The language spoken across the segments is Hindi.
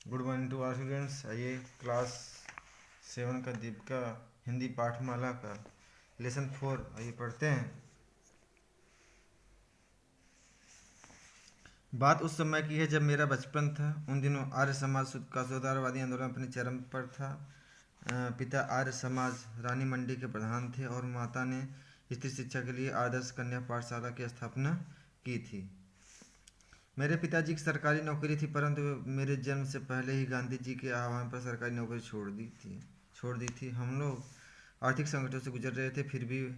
Good morning to our students. आइए क्लास 7 का दीपिका हिंदी पाठमाला का लेसन 4 आइए पढ़ते हैं। बात उस समय की है जब मेरा बचपन था। उन दिनों आर्य समाज का सुधारवादी आंदोलन अपने चरम पर था। पिता आर्य समाज रानी मंडी के प्रधान थे और माता ने स्त्री शिक्षा के लिए आदर्श कन्या पाठशाला की स्थापना की थी। मेरे पिताजी की सरकारी नौकरी थी, परंतु मेरे जन्म से पहले ही गांधी जी के आह्वान पर सरकारी नौकरी छोड़ दी थी। हम लोग आर्थिक संकटों से गुजर रहे थे, फिर भी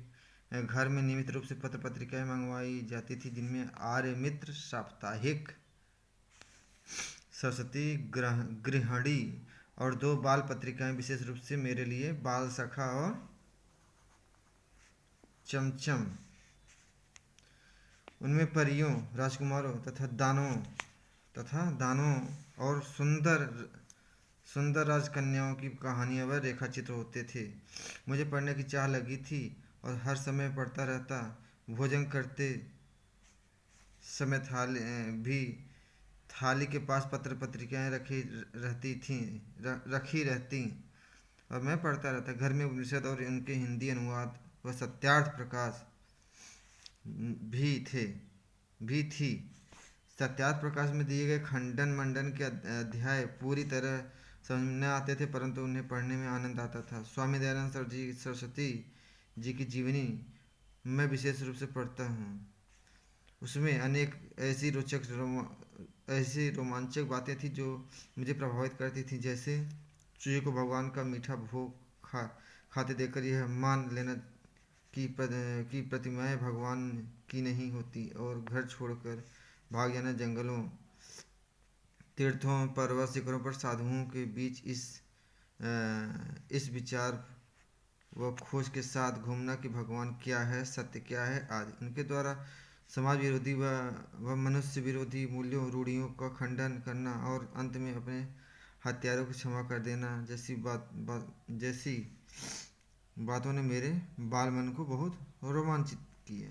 घर में नियमित रूप से पत्र पत्रिकाएं मंगवाई जाती थी, जिनमें आर्य मित्र, साप्ताहिक, सरस्वती, गृहिणी और 2 बाल पत्रिकाएं, विशेष रूप से मेरे लिए बाल सखा और चमचम। उनमें परियों, राजकुमारों तथा दानों और सुंदर सुंदर राजकन्याओं की कहानियाँ व रेखाचित्र होते थे। मुझे पढ़ने की चाह लगी थी और हर समय पढ़ता रहता। भोजन करते समय थाली के पास पत्र पत्रिकाएं रखी रहती और मैं पढ़ता रहता। घर में उपनिषद और उनके हिंदी अनुवाद व सत्यार्थ प्रकाश भी थे भी थी। सत्यार्थ प्रकाश में दिए गए खंडन मंडन के अध्याय पूरी तरह समझ में न आते थे, परंतु उन्हें पढ़ने में आनंद आता था। स्वामी दयानंद सरस्वती जी की जीवनी मैं विशेष रूप से पढ़ता हूँ। उसमें अनेक ऐसी रोमांचक बातें थी जो मुझे प्रभावित करती थी, जैसे चूहे को भगवान का मीठा भोग खाते देखकर यह मान लेना कि प्रतिमाएं भगवान की नहीं होती और घर छोड़कर भाग जाना। जंगलों, तीर्थों, पर्वत शिखरों पर साधुओं के बीच इस विचार व खोज के साथ घूमना कि भगवान क्या है, सत्य क्या है आदि। उनके द्वारा समाज विरोधी व मनुष्य विरोधी मूल्यों, रूढ़ियों का खंडन करना और अंत में अपने हत्यारों को क्षमा कर देना जैसी बातों ने मेरे बाल मन को बहुत रोमांचित किया।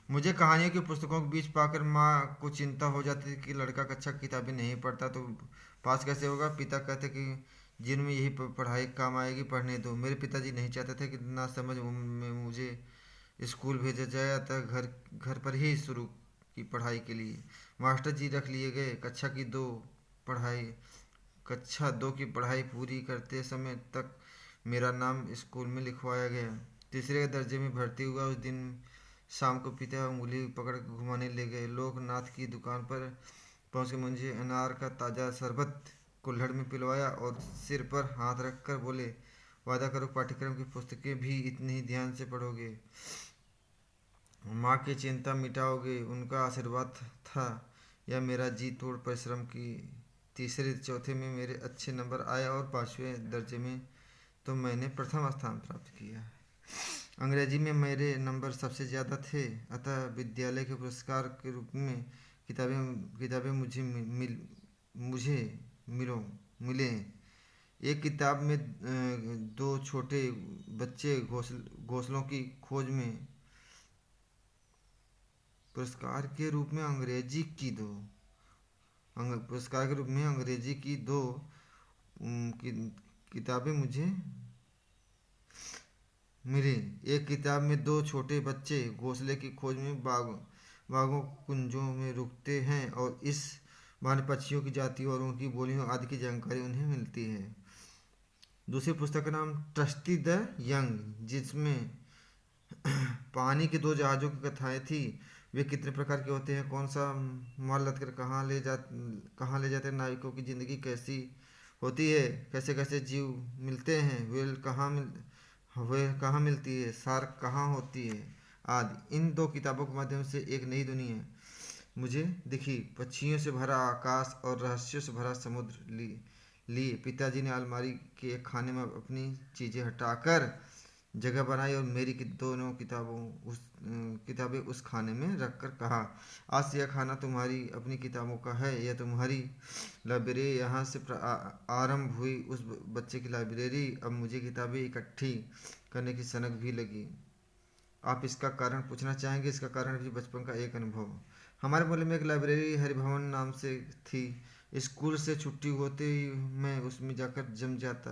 मुझे कहानियों की पुस्तकों के बीच पाकर माँ को चिंता हो जाती थी कि लड़का कक्षा की किताबें नहीं पढ़ता तो पास कैसे होगा। पिता कहते कि जिनमें यही पढ़ाई काम आएगी, पढ़ने दो। मेरे पिताजी नहीं चाहते थे कि ना समझ में मुझे स्कूल भेजा जाए, अतः घर पर ही शुरू की पढ़ाई के लिए मास्टर जी रख लिए गए। कक्षा 2 की पढ़ाई पूरी करते समय तक मेरा नाम स्कूल में लिखवाया गया। तीसरे दर्जे में भर्ती हुआ। उस दिन शाम को पिता उंगली पकड़ कर घुमाने ले गए। लोकनाथ की दुकान पर पहुंच के मुझे अनार का ताज़ा शरबत कुल्हड़ में पिलवाया और सिर पर हाथ रख कर बोले, वादा करो पाठ्यक्रम की पुस्तकें भी इतने ही ध्यान से पढ़ोगे, माँ की चिंता मिटाओगे। उनका आशीर्वाद था यह मेरा जी तोड़ परिश्रम की। तीसरे चौथे में मेरे अच्छे नंबर आए और 5वें दर्जे में तो मैंने प्रथम स्थान प्राप्त किया। अंग्रेजी में मेरे नंबर सबसे ज़्यादा थे, अतः विद्यालय के पुरस्कार के रूप में किताबें मुझे मिले। एक किताब में 2 छोटे बच्चे घोंसलों की खोज में पुरस्कार के रूप में अंग्रेजी की दो किताबें मुझे मिली। एक किताब में 2 छोटे बच्चे घोंसले की खोज में बागों कुंजों में रुकते हैं और इस बहाने पक्षियों की जातियों और उनकी बोलियों आदि की जानकारी उन्हें मिलती है। दूसरी पुस्तक का नाम ट्रस्टी द यंग, जिसमें पानी के 2 जहाज़ों की कथाएं थी। वे कितने प्रकार के होते हैं, कौन सा माल लदकर कहाँ ले जाते हैं, नाविकों की ज़िंदगी कैसी होती है, कैसे कैसे जीव मिलते हैं, वेल कहाँ मिलती है, शार्क कहाँ होती है आदि। इन 2 किताबों के माध्यम से एक नई दुनिया मुझे दिखी। पक्षियों से भरा आकाश और रहस्यों से भरा समुद्र लिए पिताजी ने अलमारी के एक खाने में अपनी चीज़ें हटाकर जगह बनाई और मेरी दोनों किताबें उस खाने में रखकर कहा, आज से यह खाना तुम्हारी अपनी किताबों का है, यह तुम्हारी लाइब्रेरी। यहाँ से आरंभ हुई उस बच्चे की लाइब्रेरी। अब मुझे किताबें इकट्ठी करने की सनक भी लगी। आप इसका कारण पूछना चाहेंगे? इसका कारण भी बचपन का एक अनुभव। हमारे मोहल्ले में एक लाइब्रेरी हरिभवन नाम से थी। स्कूल से छुट्टी होते ही मैं उसमें जाकर जम जाता।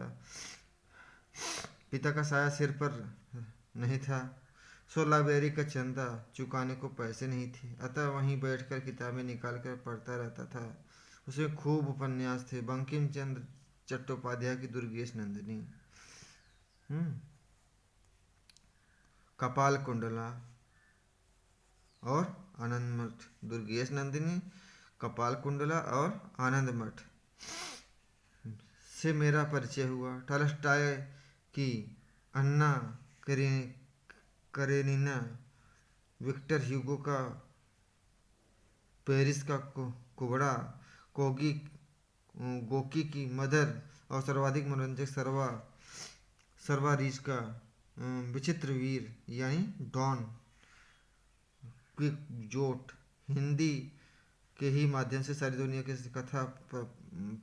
पिता का साया सिर पर नहीं था, सो लाइब्रेरी का चंदा चुकाने को पैसे नहीं थे, अतः वहीं बैठकर किताबें निकाल कर पढ़ता रहता था। उसमें खूब उपन्यास थे, बंकिम चंद्र चट्टोपाध्याय की दुर्गेश नंदिनी, कपाल कुंडला और आनंद मठ। दुर्गेश नंदिनी, कपाल कुंडला और आनंद मठ से मेरा परिचय हुआ। टॉलस्टॉय की अन्ना करेनिना, विक्टर ह्यूगो का पेरिस का कुबड़ा, कोगी गोकी की मदर और सर्वाधिक मनोरंजक सर्वा रीच का विचित्र वीर यानी डॉन क्विक्सोट। हिंदी के ही माध्यम से सारी दुनिया के कथा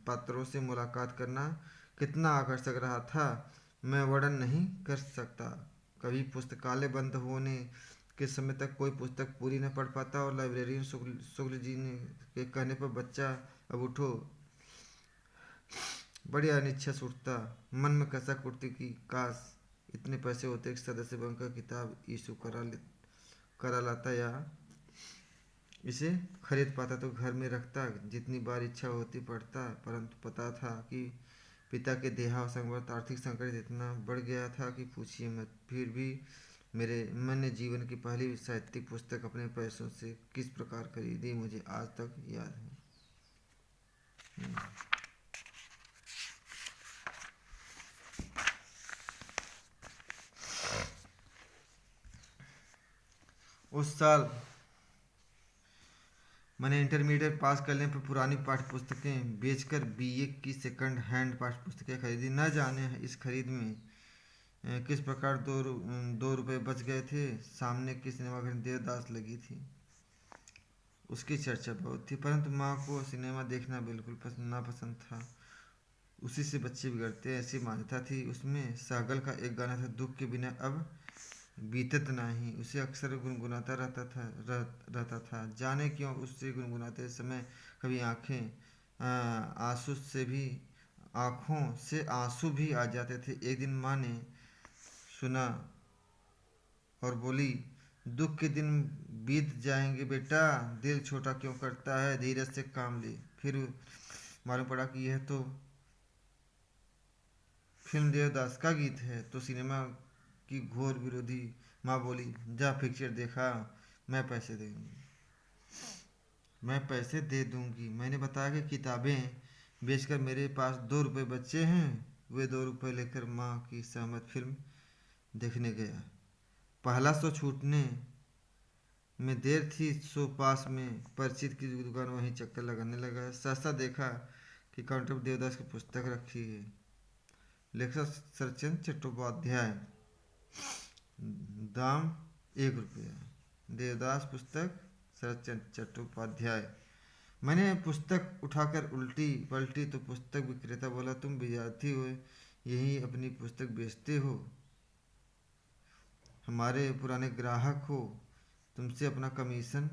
पात्रों से मुलाकात करना कितना आकर्षक रहा था, मैं वर्णन नहीं कर सकता। कभी पुस्तकालय बंद होने के समय तक कोई पुस्तक पूरी न पढ़ पाता और लाइब्रेरियन शुक्ल जी ने के कहने पर बच्चा अब उठो, बड़ी अनिच्छा छूटता। मन में कसक उठती कि काश इतने पैसे होते कि सदस्य बनकर किताब इशू करा लाता या इसे खरीद पाता तो घर में रखता, जितनी बार इच्छा होती पढ़ता। परंतु पता था कि पिता के देहावसानवश आर्थिक संकट इतना बढ़ गया था कि पूछिए मत। फिर भी मैंने जीवन की पहली साहित्यिक पुस्तक अपने पैसों से किस प्रकार खरीदी, मुझे आज तक याद है। उस साल मैंने इंटरमीडिएट पास करने पर पुरानी पाठ्य पुस्तकें बेचकर बीए की सेकंड हैंड पाठ्य पुस्तकें खरीदी। न जाने इस खरीद में किस प्रकार दो रुपये बच गए थे। सामने के सिनेमा घर में देवदास लगी थी, उसकी चर्चा बहुत थी, परंतु माँ को सिनेमा देखना बिल्कुल नापसंद था। उसी से बच्चे बिगड़ते ऐसी मान्यता थी। उसमें सहगल का एक गाना था, दुख के बिना अब बीतत नहीं, उसे अक्सर गुनगुनाता रहता था। जाने क्यों उससे गुनगुनाते समय कभी आँखों से आंसू भी आ जाते थे। एक दिन माँ ने सुना और बोली, दुख के दिन बीत जाएंगे बेटा, दिल छोटा क्यों करता है, धीरज से काम ले। फिर मालूम पड़ा कि यह तो फिल्म देवदास का गीत है, तो सिनेमा की घोर विरोधी। माँ बोली, जा पिक्चर देखा, मैं पैसे दे दूंगी। मैंने बताया कि किताबें बेचकर मेरे पास 2 रुपये बचे हैं। वे 2 रुपये लेकर माँ की सहमत फिल्म देखने गया। पहला शो छूटने में देर थी, सो पास में परिचित की दुकान वहीं चक्कर लगाने लगा। सस्ता देखा कि काउंटर पर देवदास की पुस्तक रखी है, लेखक शरतचंद्र चट्टोपाध्याय, दाम 1 रुपया। देवदास पुस्तक, शरतचंद्र चट्टोपाध्याय। मैंने पुस्तक उठाकर उल्टी पलटी तो पुस्तक विक्रेता बोला, तुम विद्यार्थी हो, यही अपनी पुस्तक बेचते हो, हमारे पुराने ग्राहक हो, तुमसे अपना कमीशन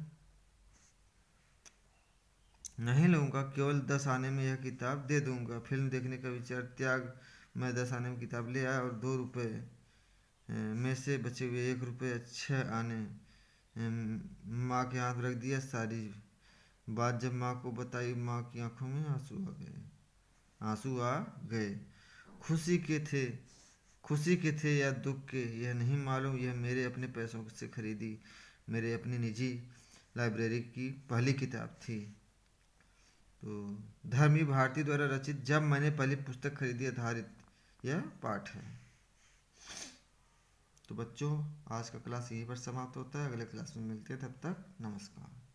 नहीं लूँगा, केवल 10 आने में यह किताब दे दूँगा। फिल्म देखने का विचार त्याग मैं 10 आने में किताब ले आया और 2 रुपये में से बचे हुए 1 रुपये 6 आने माँ के हाथ रख दिया। सारी बात जब माँ को बताई, माँ की आंखों में आंसू आ गए। खुशी के थे या दुख के यह नहीं मालूम। यह मेरे अपने पैसों से खरीदी मेरे अपनी निजी लाइब्रेरी की पहली किताब थी। तो धर्मी भारती द्वारा रचित जब मैंने पहली पुस्तक खरीदी आधारित यह पाठ है। तो बच्चों, आज का क्लास यहीं पर समाप्त होता है। अगले क्लास में मिलते हैं, तब तक नमस्कार।